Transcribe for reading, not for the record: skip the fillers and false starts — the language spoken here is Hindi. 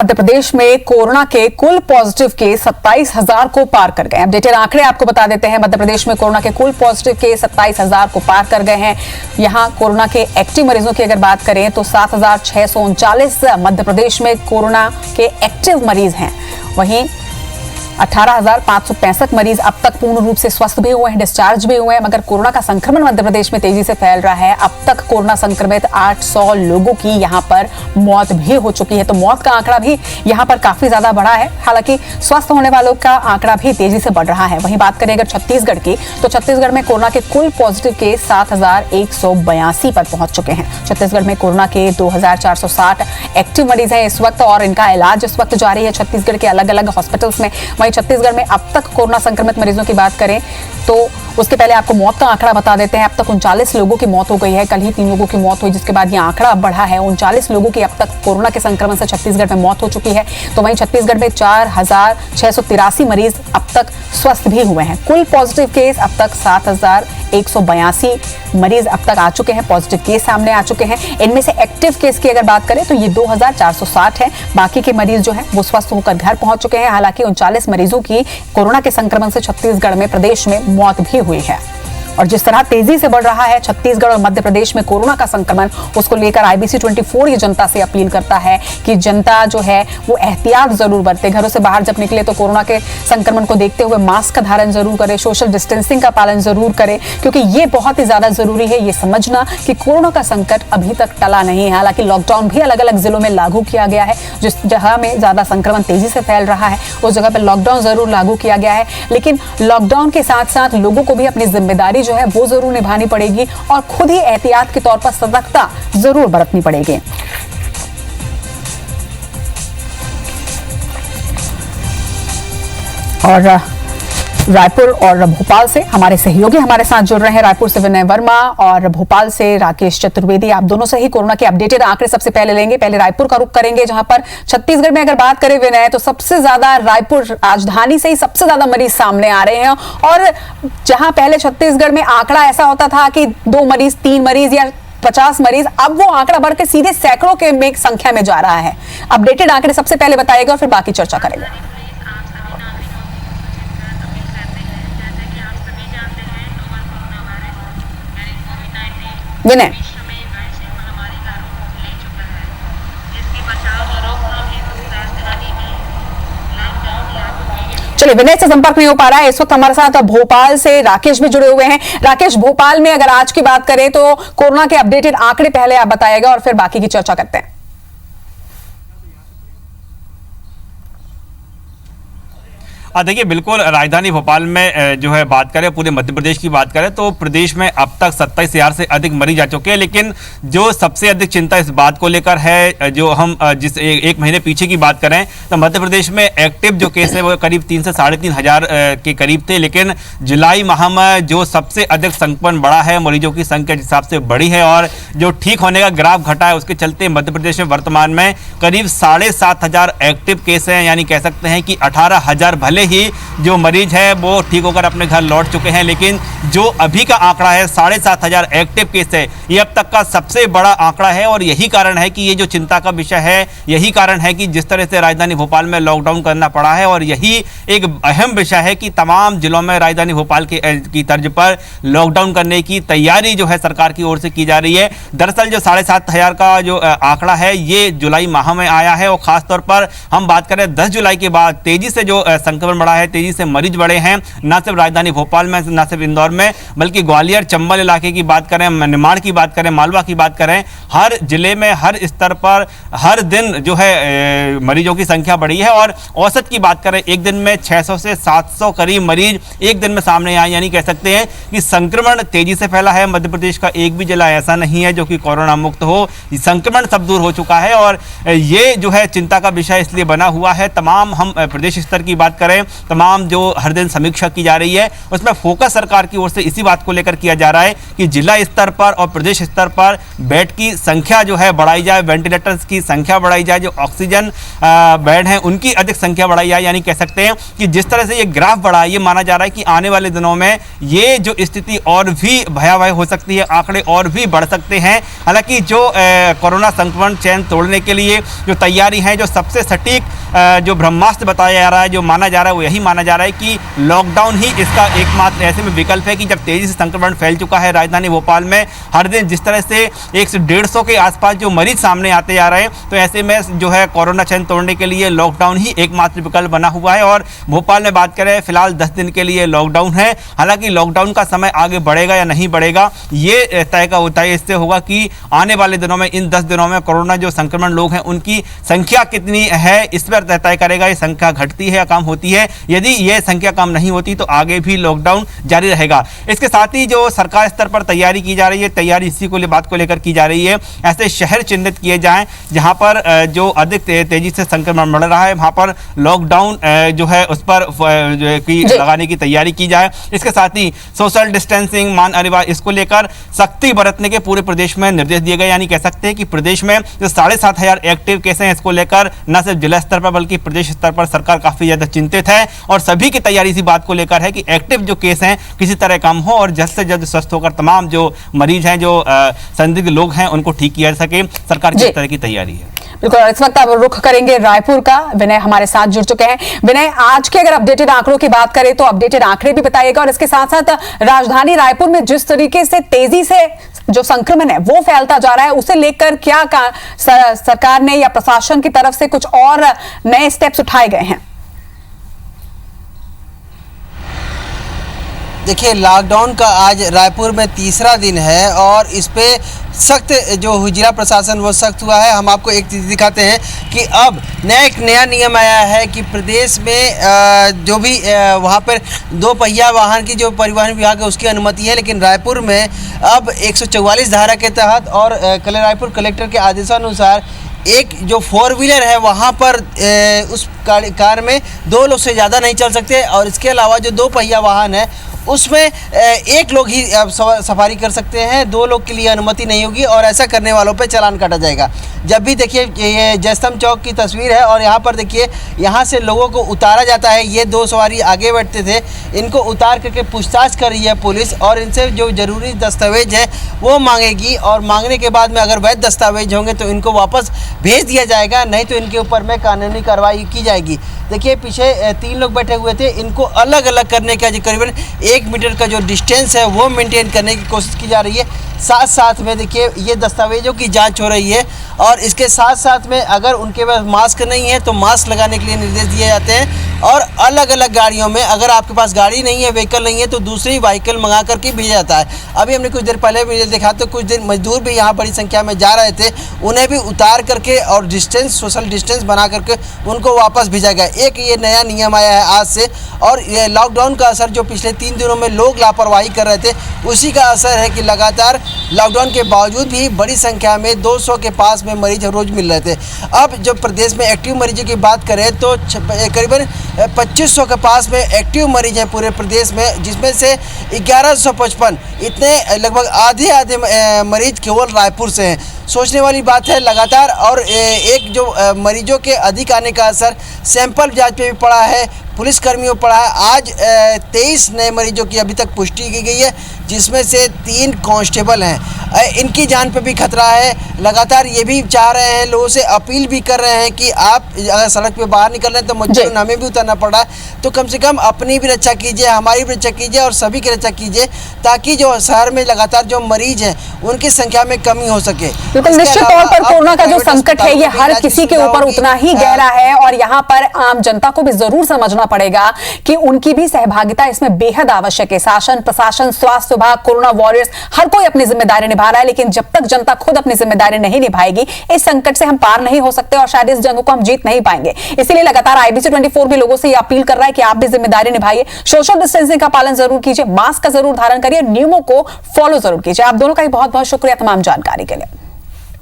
मध्य प्रदेश में कोरोना के कुल पॉजिटिव केस 27,000 को पार कर गए। अपडेटेड आंकड़े आपको बता देते हैं। मध्य प्रदेश में कोरोना के कुल पॉजिटिव केस 27,000 को पार कर गए हैं। यहां कोरोना के एक्टिव मरीजों की अगर बात करें तो 7,639 मध्य प्रदेश में कोरोना के एक्टिव मरीज हैं। वहीं 18,565 मरीज अब तक पूर्ण रूप से स्वस्थ भी हुए हैं, डिस्चार्ज भी हुए हैं। मगर कोरोना का संक्रमण मध्य प्रदेश में तेजी से फैल रहा है। अब तक कोरोना संक्रमित 800 लोगों की यहां पर मौत भी हो चुकी है। तो मौत का आंकड़ा भी यहां पर काफी ज्यादा बढ़ा है। हालांकि स्वस्थ होने वालों का आंकड़ा भी तेजी से बढ़ रहा है। वहीं बात करें अगर छत्तीसगढ़ की, तो छत्तीसगढ़ में कोरोना के कुल पॉजिटिव केस 7,182 पर पहुंच चुके हैं। छत्तीसगढ़ में कोरोना के 2,460 एक्टिव मरीज हैं इस वक्त, और इनका इलाज इस वक्त जारी है छत्तीसगढ़ के अलग अलग हॉस्पिटल्स में। छत्तीसगढ़ में अब तक कोरोना संक्रमित मरीजों की बात करें तो उसके पहले आपको मौत का आंकड़ा बता देते हैं। अब तक 39 लोगों की मौत हो गई है। कल ही 3 लोगों की मौत हुई, जिसके बाद यह आंकड़ा अब बढ़ा है। 39 लोगों की अब तक कोरोना के संक्रमण से छत्तीसगढ़ में मौत हो चुकी है। तो वहीं छत्तीसगढ़ में 4,683 मरीज अब तक स्वस्थ भी हुए हैं। कुल पॉजिटिव केस अब तक 7,182 मरीज अब तक आ चुके हैं, पॉजिटिव केस सामने आ चुके हैं। इनमें से एक्टिव केस की अगर बात करें तो ये 2,460 है। बाकी के मरीज जो हैं वो स्वस्थ होकर घर पहुंच चुके हैं। हालांकि 39 मरीजों की कोरोना के संक्रमण से छत्तीसगढ़ में प्रदेश में मौत भी हुई है। और जिस तरह तेजी से बढ़ रहा है छत्तीसगढ़ और मध्य प्रदेश में कोरोना का संक्रमण, उसको लेकर IBC 24 ये जनता से अपील करता है कि जनता जो है वो एहतियात जरूर बरते। घरों से बाहर जब निकले तो कोरोना के संक्रमण को देखते हुए मास्क का धारण जरूर करें, सोशल डिस्टेंसिंग का पालन जरूर करें, क्योंकि ये बहुत ही ज्यादा जरूरी है ये समझना कि कोरोना का संकट अभी तक टला नहीं है। हालांकि लॉकडाउन भी अलग अलग जिलों में लागू किया गया है। जिस जगह में ज्यादा संक्रमण तेजी से फैल रहा है उस जगह पर लॉकडाउन जरूर लागू किया गया है। लेकिन लॉकडाउन के साथ साथ लोगों को भी अपनी जिम्मेदारी जो है वो जरूर निभानी पड़ेगी और खुद ही एहतियात के तौर पर सतर्कता जरूर बरतनी पड़ेगी। और रायपुर और भोपाल से हमारे सहयोगी हमारे साथ जुड़ रहे हैं। रायपुर से विनय वर्मा और भोपाल से राकेश चतुर्वेदी। आप दोनों से ही कोरोना के अपडेटेड आंकड़े सबसे पहले लेंगे। पहले रायपुर का रुख करेंगे, जहां पर छत्तीसगढ़ में अगर बात करें विनय, तो सबसे ज्यादा रायपुर राजधानी से ही सबसे ज्यादा मरीज सामने आ रहे हैं। और जहां पहले छत्तीसगढ़ में आंकड़ा ऐसा होता था कि 2 मरीज 3 मरीज या 50 मरीज, अब वो आंकड़ा बढ़कर सीधे सैकड़ों के संख्या में जा रहा है। अपडेटेड आंकड़े सबसे पहले बताइएगा और फिर बाकी चर्चा करेंगे। विनय, चलिए विनय से संपर्क नहीं हो पा रहा है इस वक्त। हमारे साथ भोपाल से राकेश भी जुड़े हुए हैं। राकेश, भोपाल में अगर आज की बात करें तो कोरोना के अपडेटेड आंकड़े पहले आप बताइएगा और फिर बाकी की चर्चा करते हैं। देखिए, बिल्कुल राजधानी भोपाल में जो है बात करें, पूरे मध्य प्रदेश की बात करें तो प्रदेश में अब तक 27,000 से अधिक मरीज आ चुके हैं। लेकिन जो सबसे अधिक चिंता इस बात को लेकर है, जो हम जिस एक महीने पीछे की बात करें तो मध्य प्रदेश में एक्टिव जो केस है वो करीब 3 से 3,500 हजार के करीब थे। लेकिन जुलाई माह में जो सबसे अधिक संक्रमण बढ़ा है, मरीजों की संख्या जिस हिसाब से बढ़ी है और जो ठीक होने का ग्राफ घटा है, उसके चलते मध्य प्रदेश में वर्तमान में करीब 7,500 एक्टिव केस हैं। यानी कह सकते हैं कि 18,000 भले ही जो मरीज है वो ठीक होकर अपने घर लौट चुके हैं, लेकिन जो अभी का आंकड़ा है 7,500 एक्टिव केस है, ये अब तक का सबसे बड़ा आंकड़ा है। और यही कारण है कि ये जो चिंता का विषय है, यही कारण है कि जिस तरह से राजधानी भोपाल में लॉकडाउन करना पड़ा है। और यही एक अहम विषय है कि तमाम जिलों में राजधानी भोपाल की तर्ज पर लॉकडाउन करने की तैयारी जो है सरकार की ओर से की जा रही है। दरअसल जो 7,500 का जो आंकड़ा है ये जुलाई माह में आया है, और खासतौर पर हम बात करें 10 जुलाई के बाद तेजी से जो संक्रमण बढ़ा है, तेजी से मरीज बढ़े हैं। न सिर्फ राजधानी भोपाल में, न सिर्फ इंदौर में, बल्कि ग्वालियर चंबल इलाके की बात करें, निमाड़ की बात करें, मालवा की बात करें, हर जिले में हर स्तर पर हर दिन जो है मरीजों की संख्या बढ़ी है। और औसत की बात करें, एक दिन में 600 से 700 करीब मरीज एक दिन में सामने आए। यानी कह सकते हैं कि संक्रमण तेजी से फैला है। मध्य प्रदेश का एक भी जिला ऐसा नहीं है जो कि कोरोना मुक्त हो। संक्रमण सब दूर हो चुका है और ये जो है चिंता का विषय इसलिए बना हुआ है। तमाम हम प्रदेश स्तर की बात करें है तमाम जो हर दिन समीक्षा की जा रही है, उसमें फोकस सरकार की ओर से इसी बात को लेकर किया जा रहा है कि जिला स्तर पर और प्रदेश स्तर पर बेड की संख्या जो है बढ़ाई जाए, वेंटिलेटर्स की संख्या बढ़ाई जाए, जो ऑक्सीजन बेड हैं उनकी अधिक संख्या बढ़ाई जाए। यानी कह सकते हैं कि जिस तरह से ये ग्राफ बढ़ा है, ये माना जा रहा है कि आने वाले दिनों में ये जो स्थिति और भी भयावह हो सकती है, आंकड़े और भी बढ़ सकते हैं। हालांकि जो कोरोना संक्रमण चैन तोड़ने के लिए जो तैयारी है, जो सबसे सटीक जो ब्रह्मास्त्र बताया जा रहा है, जो माना जा रहा है, वो यही माना जा रहा है कि लॉकडाउन ही इसका एकमात्र ऐसे में विकल्प है कि जब तेजी से संक्रमण फैल चुका है राजधानी भोपाल में, हर दिन जिस तरह से 100 से 150 के आसपास जो मरीज सामने आते जा रहे हैं, तो ऐसे में जो है कोरोना चैन तोड़ने के लिए लॉकडाउन ही एकमात्र विकल्प बना हुआ है। और भोपाल में बात करें, फिलहाल 10 दिन के लिए लॉकडाउन है। हालांकि लॉकडाउन का समय आगे बढ़ेगा या नहीं बढ़ेगा, ये तय का होता है। इससे होगा कि आने वाले दिनों में, इन 10 दिनों में कोरोना जो संक्रमण लोग हैं उनकी संख्या कितनी है, इस पर तय करेगा। ये संख्या घटती है या कम होती है। यदि ये संख्या कम नहीं होती तो आगे भी लॉकडाउन जारी रहेगा। इसके साथ ही जो सरकार स्तर पर तैयारी की जा रही है, तैयारी इसी को बात को लेकर की जा रही है, ऐसे शहर चिन्हित किए जाएं जहां पर जो अधिक तेजी से संक्रमण बढ़ रहा है, वहां पर लॉकडाउन जो है उस पर लगाने की तैयारी की जाए। इसके साथ ही सोशल डिस्टेंसिंग, मान अनिवार्य, इसको लेकर सख्ती बरतने के पूरे प्रदेश में निर्देश दिए गए। यानी कह सकते हैं कि प्रदेश में जो 7,500 एक्टिव केस हैं, इसको लेकर न सिर्फ जिला स्तर पर बल्कि प्रदेश स्तर पर सरकार काफी ज्यादा चिंतित है और सभी की तैयारी इसी बात को लेकर है कि एक्टिव जो केस हैं किसी तरह कम हो और जल्द से जल्द स्वस्थ होकर तमाम जो मरीज हैं, जो संदिग्ध लोग हैं, उनको ठीक किया जा सके। सरकार की इस तरह की तैयारी है। बिल्कुल। इस वक्त अब रुख करेंगे रायपुर का। विनय हमारे साथ जुड़ चुके हैं। विनय, आज के अगर अपडेटेड आंकड़ों की बात करें तो अपडेटेड आंकड़े भी बताइएगा और इसके साथ साथ राजधानी रायपुर में जिस तरीके से तेजी से जो संक्रमण है वो फैलता जा रहा है, उसे लेकर क्या सरकार ने या प्रशासन की तरफ से कुछ और नए स्टेप्स उठाए गए हैं? देखिए, लॉकडाउन का आज रायपुर में तीसरा दिन है और इस पे सख्त जो जिला प्रशासन वो सख्त हुआ है। हम आपको एक चीज़ दिखाते हैं कि अब एक नया नियम आया है कि प्रदेश में जो भी वहाँ पर 2 पहिया वाहन की जो परिवहन विभाग है उसकी अनुमति है, लेकिन रायपुर में अब 144 धारा के तहत और रायपुर कलेक्टर के आदेशानुसार एक जो 4 व्हीलर है वहाँ पर उस कार में 2 लोग से ज़्यादा नहीं चल सकते और इसके अलावा जो 2 पहिया वाहन है उसमें 1 लोग ही सवारी कर सकते हैं, 2 लोग के लिए अनुमति नहीं होगी और ऐसा करने वालों पे चालान काटा जाएगा। जब भी देखिए, ये जयस्तंभ चौक की तस्वीर है और यहाँ पर देखिए, यहाँ से लोगों को उतारा जाता है। ये 2 सवारी आगे बैठते थे, इनको उतार करके पूछताछ कर रही है पुलिस और इनसे जो ज़रूरी दस्तावेज है वो मांगेगी और मांगने के बाद में अगर वैध दस्तावेज होंगे तो इनको वापस भेज दिया जाएगा, नहीं तो इनके ऊपर में कानूनी कार्रवाई की जाएगी। देखिए, पीछे 3 लोग बैठे हुए थे, इनको अलग अलग करने का जो करीबन 1 मीटर का जो डिस्टेंस है वो मेंटेन करने की कोशिश की जा रही है। साथ साथ में देखिए, ये दस्तावेजों की जांच हो रही है और इसके साथ साथ में अगर उनके पास मास्क नहीं है तो मास्क लगाने के लिए निर्देश दिए जाते हैं और अलग अलग गाड़ियों में, अगर आपके पास गाड़ी नहीं है, व्हीकल नहीं है, तो दूसरी व्हीकल मंगा करके भेजा जाता है। अभी हमने कुछ देर पहले वीडियो देखा तो कुछ दिन मजदूर भी यहाँ बड़ी संख्या में जा रहे थे, उन्हें भी उतार करके और डिस्टेंस, सोशल डिस्टेंस बना करके उनको वापस भेजा गया। एक ये नया नियम आया है आज से और ये लॉकडाउन का असर जो पिछले 3 दिनों में लोग लापरवाही कर रहे थे उसी का असर है कि लगातार लॉकडाउन के बावजूद भी बड़ी संख्या में 200 के पास में मरीज रोज मिल रहे थे। अब जब प्रदेश में एक्टिव मरीजों की बात करें तो करीबन 2500 के पास में एक्टिव मरीज हैं पूरे प्रदेश में, जिसमें से 1155 इतने लगभग आधे मरीज केवल रायपुर से हैं। सोचने वाली बात है लगातार और एक जो मरीजों के अधिक आने का असर सैंपल जांच पे भी पड़ा है, पुलिसकर्मियों पड़ा है। आज 23 नए मरीजों की अभी तक पुष्टि की गई है, जिसमें से 3 कांस्टेबल हैं। इनकी जान पे भी खतरा है। लगातार ये भी चाह रहे हैं, लोगों से अपील भी कर रहे हैं कि आप अगर सड़क पे बाहर निकल रहे हैं तो मजबूरन हमें भी उतरना पड़ रहा है, तो कम से कम अपनी भी रक्षा कीजिए, हमारी भी रक्षा कीजिए और सभी की रक्षा कीजिए, ताकि जो शहर में लगातार जो मरीज हैं उनकी संख्या में कमी हो सके। बिल्कुल, निश्चित तौर पर कोरोना का जो संकट है ये हर किसी के ऊपर उतना ही गहरा है और यहाँ पर आम जनता को भी जरूर समझना पड़ेगा कि उनकी भी सहभागिता इसमें बेहद आवश्यक है। शासन, प्रशासन, स्वास्थ्य विभाग, कोरोना वॉरियर्स, हर कोई अपनी जिम्मेदारी निभा रहा है, लेकिन जब तक जनता खुद अपनी जिम्मेदारी नहीं निभाएगी इस संकट से हम पार नहीं हो सकते और शायद इस जंग को हम जीत नहीं पाएंगे। इसीलिए लगातार IBC 24 भी लोगों से यह अपील कर रहा है कि आप भी जिम्मेदारी निभाइए, सोशल डिस्टेंसिंग का पालन जरूर कीजिए, मास्क का जरूर धारण करिए, नियमों को फॉलो जरूर कीजिए। आप दोनों का भी बहुत बहुत शुक्रिया तमाम जानकारी के लिए।